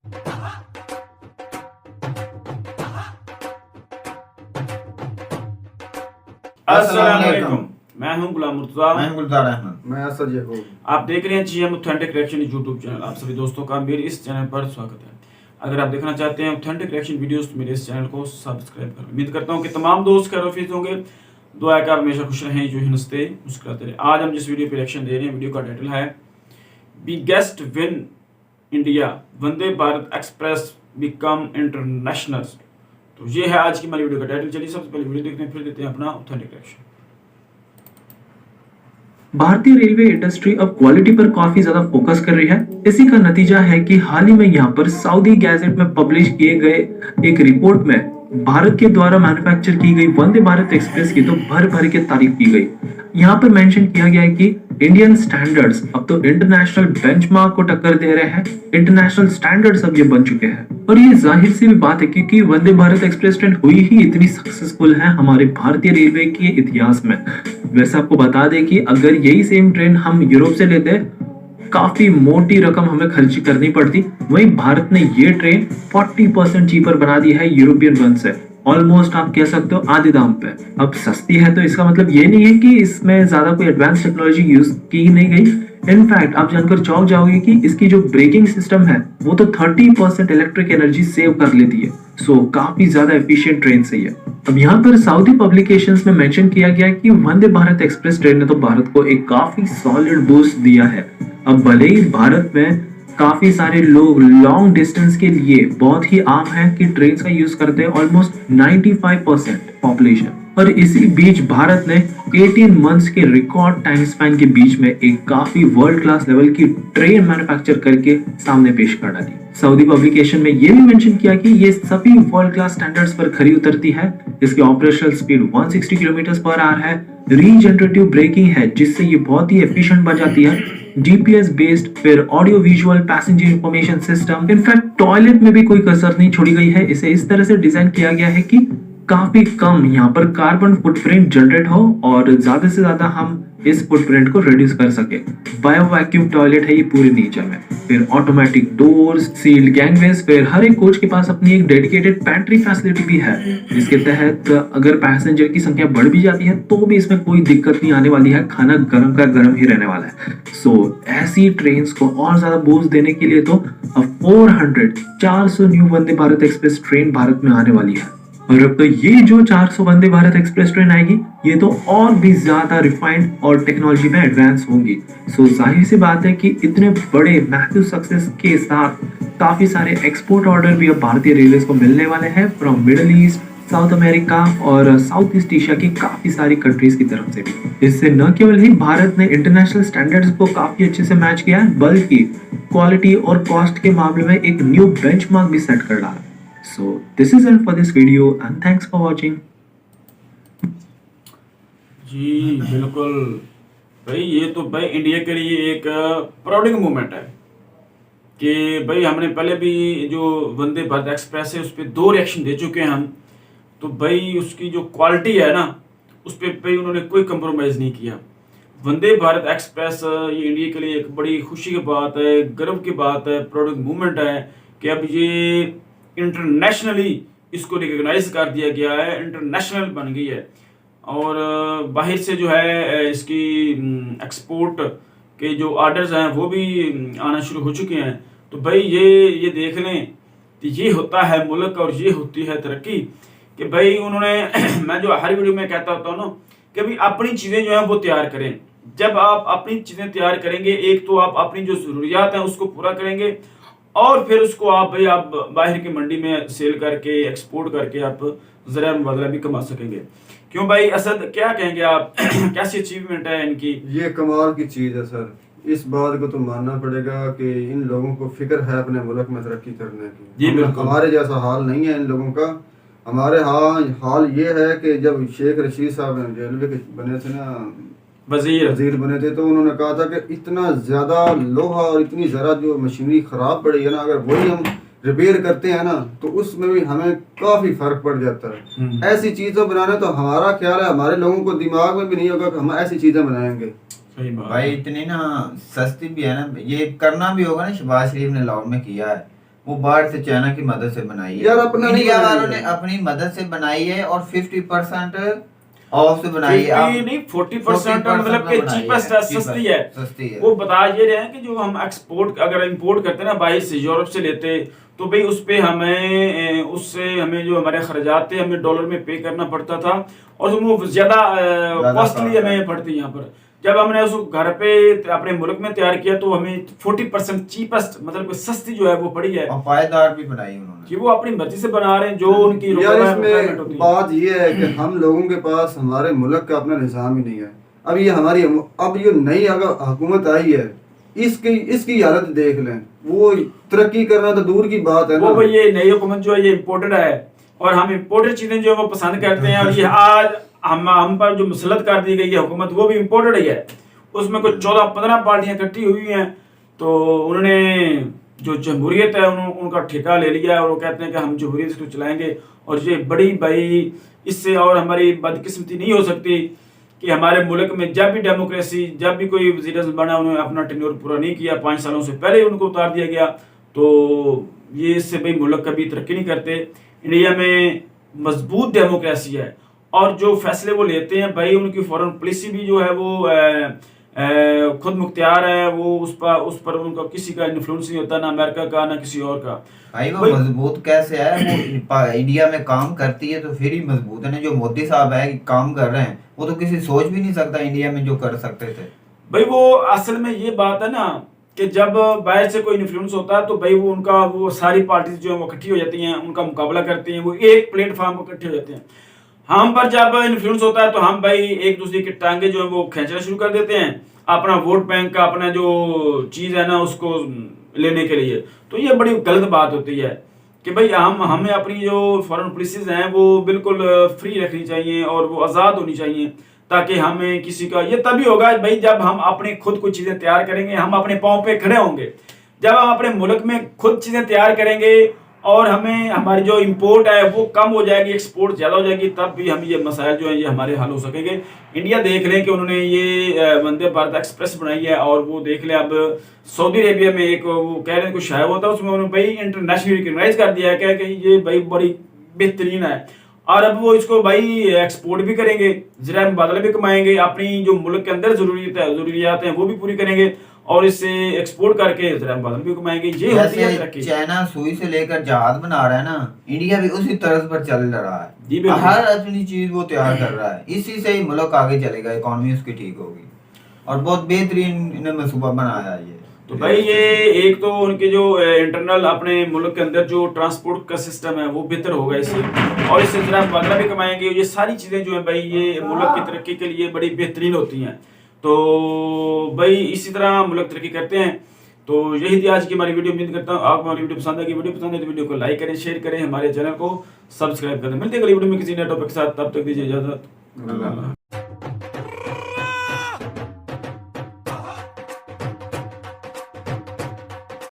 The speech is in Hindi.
अस्सलाम वालेकुम। मैं हूं गुलाम मुर्तजा। मैं गुलजार अहमद। मैं असद यकूब। आप देख रहे हैं GM authentic reaction YouTube channel. आप सभी दोस्तों का मेरे इस चैनल पर स्वागत है। अगर आप देखना चाहते हैं ऑथेंटिक रिएक्शन वीडियोस तो मेरे इस चैनल को सब्सक्राइब करें। उम्मीद करता हूं कि तमाम दोस्त खैर-ओ-आफियत होंगे। दुआ है कि आप हमेशा खुश रहें, जो हंसते मुस्कुराते रहें। आज हम जिस वीडियो पे रिएक्शन दे रहे हैं, वीडियो का टाइटल है biggest win India, Vande Bharat express become international. तो ये है आज की हमारी वीडियो का टाइटल। चलिए सबसे पहले वीडियो देखते हैं, फिर देते हैं अपना ऑथेंटिक रिएक्शन। भारतीय रेलवे इंडस्ट्री अब क्वालिटी पर काफी ज्यादा फोकस कर रही है। इसी का नतीजा है कि हाल ही में यहाँ पर सऊदी गैजेट में पब्लिश किए गए एक रिपोर्ट में भारत के द्वारा मैन्युफैक्चर की गई वंदे भारत एक्सप्रेस की तो भर भर के तारीफ की गई। यहाँ पर मेंशन किया गया है कि इंडियन स्टैंडर्ड्स अब तो इंटरनेशनल बेंचमार्क को टक्कर दे रहे हैं। इंटरनेशनल स्टैंडर्ड्स अब ये बन चुके हैं और ये जाहिर सी भी बात है क्योंकि वंदे भारत एक्सप्रेस ट्रेन हुई ही इतनी सक्सेसफुल है हमारे भारतीय रेलवे के इतिहास में। वैसे आपको बता दें कि अगर यही सेम ट्रेन हम यूरोप से लेते काफी मोटी रकम हमें खर्च करनी पड़ती। वहीं भारत ने ये ट्रेन 40% चीपर बना दी है यूरोपियन वन से। ऑलमोस्ट आप कह सकते हो आधे दाम पे। अब सस्ती है तो इसका मतलब ये नहीं है कि इसमें ज्यादा कोई एडवांस टेक्नोलॉजी यूज की नहीं गई। इनफैक्ट आप जानकर चौंक जाओगे कि इसकी जो ब्रेकिंग सिस्टम है वो तो 30% इलेक्ट्रिक एनर्जी सेव कर लेती है। सो काफी ज्यादा एफिशिएंट ट्रेन सही है। अब यहाँ पर सऊदी पब्लिकेशंस में मेंशन किया गया है कि वंदे भारत एक्सप्रेस ट्रेन ने तो भारत को एक काफी सॉलिड बूस्ट दिया है। अब भले ही भारत में काफी सारे लोग लॉन्ग डिस्टेंस के लिए बहुत ही आम है कि ट्रेन का यूज करते हैं, ऑलमोस्ट 95% पॉपुलेशन। और इसी बीच भारत ने 18 मंथ्स के रिकॉर्ड टाइम स्पैन के बीच में एक काफी वर्ल्ड क्लास लेवल की ट्रेन मैन्युफैक्चर करके सामने पेश कर डाली। सऊदी पब्लिकेशन में ये भी मेंशन किया कि ये सभी वर्ल्ड क्लास स्टैंडर्ड्स पर खरी उतरती है। इसकी operational speed 160 kilometre per hour है। रीजनरेटिव ब्रेकिंग है जिससे ये बहुत ही एफिशिएंट बन जाती है। जीपीएस बेस्ड, फिर audio visual passenger information system. In fact toilet में भी कोई कसर नहीं छोड़ी गई है। इसे इस तरह से डिजाइन किया गया है कि काफी कम यहाँ पर कार्बन फुटप्रिंट जनरेट हो और ज्यादा से ज्यादा हम इस फुटप्रिंट को रिड्यूस कर सके। बायो वैक्यूम टॉयलेट है ये पूरे नेचर में। फिर ऑटोमेटिक डोर्स, सील्ड गैंगवेज, फिर हर एक कोच के पास अपनी एक डेडिकेटेड पैंट्री फैसिलिटी भी है जिसके तहत अगर पैसेंजर की संख्या बढ़ भी जाती है तो भी इसमें कोई दिक्कत नहीं आने वाली है। खाना गर्म का गर्म ही रहने वाला है। सो ऐसी ट्रेन्स को और ज्यादा बूस्ट देने के लिए तो 400 new Vande Bharat express train Bharat में आने वाली है। और अब तो ये जो 400 वंदे भारत एक्सप्रेस ट्रेन आएगी ये तो और भी ज्यादा रिफाइंड और टेक्नोलॉजी में एडवांस होंगी। सो जाहिर सी बात है कि इतने बड़े मैसिव सक्सेस के साथ काफी सारे एक्सपोर्ट ऑर्डर भी अब भारतीय रेलवे को मिलने वाले हैं from middle east, south America और साउथ ईस्ट एशिया की काफी सारी कंट्रीज की तरफ से भी। इससे न केवल ही भारत ने इंटरनेशनल स्टैंडर्ड्स को काफी अच्छे से मैच किया है बल्कि क्वालिटी और कॉस्ट के मामले में एक न्यू बेंचमार्क भी सेट कर डाला। So this is it for this video and thanks for watching. जी बिल्कुल भाई, ये तो भाई इंडिया के लिए एक प्राउडिंग मोमेंट है कि भाई हमने पहले भी जो वंदे भारत एक्सप्रेस है उस पर 2 रिएक्शन दे चुके हैं हम। तो भाई उसकी जो क्वालिटी है ना उस पर भाई उन्होंने कोई कंप्रोमाइज़ नहीं किया। वंदे भारत एक्सप्रेस ये इंडिया के लिए एक बड़ी खुशी की बात है, गर्व की बात है, प्राउडिंग मोमेंट है कि अब ये इंटरनेशनली इसको रिकॉग्नाइज कर दिया गया है, इंटरनेशनल बन गई है। और बाहर से जो है इसकी एक्सपोर्ट के जो ऑर्डर्स हैं वो भी आना शुरू हो चुके हैं। तो भाई ये देख लें कि ये होता है मुल्क और ये होती है तरक्की कि भाई उन्होंने मैं जो हर वीडियो में कहता होता हूँ ना कि भाई अपनी चीज़ें जो हैं वो तैयार करें। जब आप अपनी चीज़ें तैयार करेंगे, एक तो आप अपनी जो ज़रूरियात हैं उसको पूरा करेंगे और फिर उसको आप भाई आप बाहर की मंडी में सेल करके एक्सपोर्ट करके आप ज़रा मुबादला भी कमा सकेंगे। क्यों भाई असद, क्या कहेंगे आप? कैसी अचीवमेंट है इनकी? ये कमाल की चीज़ है सर। इस बात को तो मानना पड़ेगा कि इन लोगों को फिक्र है अपने मुल्क में तरक्की करने की। हमारे जैसा हाल नहीं है इन लोगों का। हमारे हाल ये है कि जब शेख रशीद साहब रेलवे के बने थे ना, वजीर बने थे, तो उन्होंने कहा था कि इतना ज़्यादा लोहा और इतनी ज़रा जो मशीनरी ख़राब पड़ी है ना, अगर वही हम रिपेयर करते हैं ना तो उसमें भी हमें काफ़ी फ़र्क पड़ जाता है। ऐसी चीज़ें बनाना तो हमारा ख्याल है हमारे लोगों को दिमाग में भी नहीं होगा कि हम ऐसी चीज़ें बनाएंगे। भाई इतनी ना सस्ती भी है ना, ये करना भी होगा ना। शहबाज शरीफ ने लाहौर में किया है वो बाहर से चाइना की मदद से बनाई है। यार अपना नहीं इंडिया बनाई वालों है। ने अपनी मदद से बनाई है और 50% ऑफ से बनाई है। 50 नहीं 40% मतलब कि चीपेस्ट है, सस्ती है। सस्ती है। वो बता ये रहे हैं कि जो हम एक्सपोर्ट अगर इंपोर्ट करते हैं ना बाहर से, यूरोप से लेते, तो भाई उस पे हमें उससे हमें जो हमारे खर्चात थे हमें डॉलर में पे करना पड़ता था और वो ज्यादा कॉस्टली हमें पड़ती है यहाँ पर। जब हमने उसको घर पे अपने मुल्क में तैयार किया तो हमें 40% चीपेस्ट मतलब सस्ती जो है वो पड़ी है। और पायदार भी बनाई उन्होंने कि वो अपनी मर्जी से बना रहे हैं, जो उनकी यार requirement होती इसमें है। बात ये है कि हम लोगों के पास हमारे मुल्क का अपना निज़ाम ही नहीं है। अब ये नई अगर हुकूमत आई है, इसकी हालत देख लें, वो तरक्की करना तो दूर की बात है ना। वो भाई ये नई हुकूमत जो है ये इम्पोर्टेड है और हम इम्पोर्टेड चीजें जो है वो पसंद करते हैं, और ये आज हम पर जो मुसलत कर दी गई है हुकूमत वो भी इम्पोर्टेड ही है। उसमें कुछ 14-15 पार्टियां इकट्ठी हुई हैं, तो उन्होंने जो जमहूरियत है उनका ठेका ले लिया और वो कहते हैं कि हम जमहूरियत को चलाएंगे। और ये बड़ी भाई इससे और हमारी बदकिस्मती नहीं हो सकती कि हमारे मुल्क में जब भी डेमोक्रेसी, जब भी कोई वज़ीर आज़म बना उन्होंने अपना टेन्योर पूरा नहीं किया, 5 सालों से पहले उनको उतार दिया गया। तो ये इससे भाई मुल्क कभी तरक्की नहीं करते। इंडिया में मजबूत डेमोक्रेसी है और जो फैसले वो लेते हैं भाई उनकी फॉरेन पॉलिसी भी जो है वो खुद मुख्तियार है, वो उस पर उनका किसी का इन्फ्लुएंस नहीं होता, ना अमेरिका का ना किसी और का। भाई वो मजबूत कैसे है? वो इंडिया में काम करती है तो फिर ही मजबूत है ना। जो मोदी साहब है काम कर रहे हैं वो तो किसी सोच भी नहीं सकता इंडिया में जो कर सकते थे। भाई वो असल में ये बात है ना कि जब बाहर से कोई इन्फ्लुएंस होता है तो भाई वो सारी पार्टीज जो है वो इकट्ठी हो जाती हैं, उनका मुकाबला करती हैं, वो एक प्लेटफॉर्म पर इकट्ठे हो जाते हैं। हम पर जब इन्फ्लुएंस होता है तो हम भाई एक दूसरे की टांगे जो है वो खींचना शुरू कर देते हैं अपना वोट बैंक का, अपना जो चीज है ना उसको लेने के लिए। तो ये बड़ी गलत बात होती है कि भाई हमें अपनी जो फॉरेन पॉलिसीज हैं वो बिल्कुल फ्री रखनी चाहिए और वो आज़ाद होनी चाहिए, ताकि हमें किसी का ये तभी होगा भाई जब हम अपने खुद कुछ चीज़ें तैयार करेंगे, हम अपने पाँव पे खड़े होंगे। जब हम अपने मुल्क में खुद चीज़ें तैयार करेंगे और हमें हमारी जो इंपोर्ट है वो कम हो जाएगी, एक्सपोर्ट ज़्यादा हो जाएगी, तब भी हम ये मसाइल जो है ये हमारे हल हो सकेंगे। इंडिया देख लें कि उन्होंने ये वंदे भारत एक्सप्रेस बनाई है और वो देख लें अब सऊदी अरेबिया में एक वो कह रहे हैं कुछ शायद होता है उसमें उन्होंने भाई इंटरनेशनली रिकग्नाइज कर दिया है कि ये भाई बड़ी बेहतरीन है और अब वो इसको भाई एक्सपोर्ट भी करेंगे, ज़राए मुबादला भी कमाएंगे, अपनी जो मुल्क के अंदर ज़रूरियात हैं वो भी पूरी करेंगे और इससे एक्सपोर्ट करके ज़राए मुबादला भी कमाएंगे। ये होती है तरक्की। चाइना सुई से लेकर जहाज बना रहा है ना, इंडिया भी उसी तर्ज पर चल रहा जी है। बिल्कुल। हर अपनी चीज वो तैयार कर रहा है, इसी से ही मुल्क आगे चलेगा, इकोनॉमी उसकी ठीक होगी और बहुत बेहतरीन इन्हें मंसूबा बनाया है ये। तो भाई ये एक तो उनके जो इंटरनल अपने मुल्क के अंदर जो ट्रांसपोर्ट का सिस्टम है वो बेहतर होगा इससे, और इससे जरा मुबादला भी कमाएंगे। ये सारी चीज़ें जो है भाई ये मुल्क की तरक्की के लिए बड़ी बेहतरीन होती हैं। तो भाई इसी तरह मुल्क तरक्की करते हैं। तो यही थी आज की हमारी वीडियो। उम्मीद करता हूँ आपको हमारी वीडियो पसंद आएगी। वीडियो पसंद है तो वीडियो को लाइक करें, शेयर करें, हमारे चैनल को सब्सक्राइब करें। मिलते हैं अगली वीडियो में किसी नए टॉपिक के साथ, तब तक दीजिए इजाजत।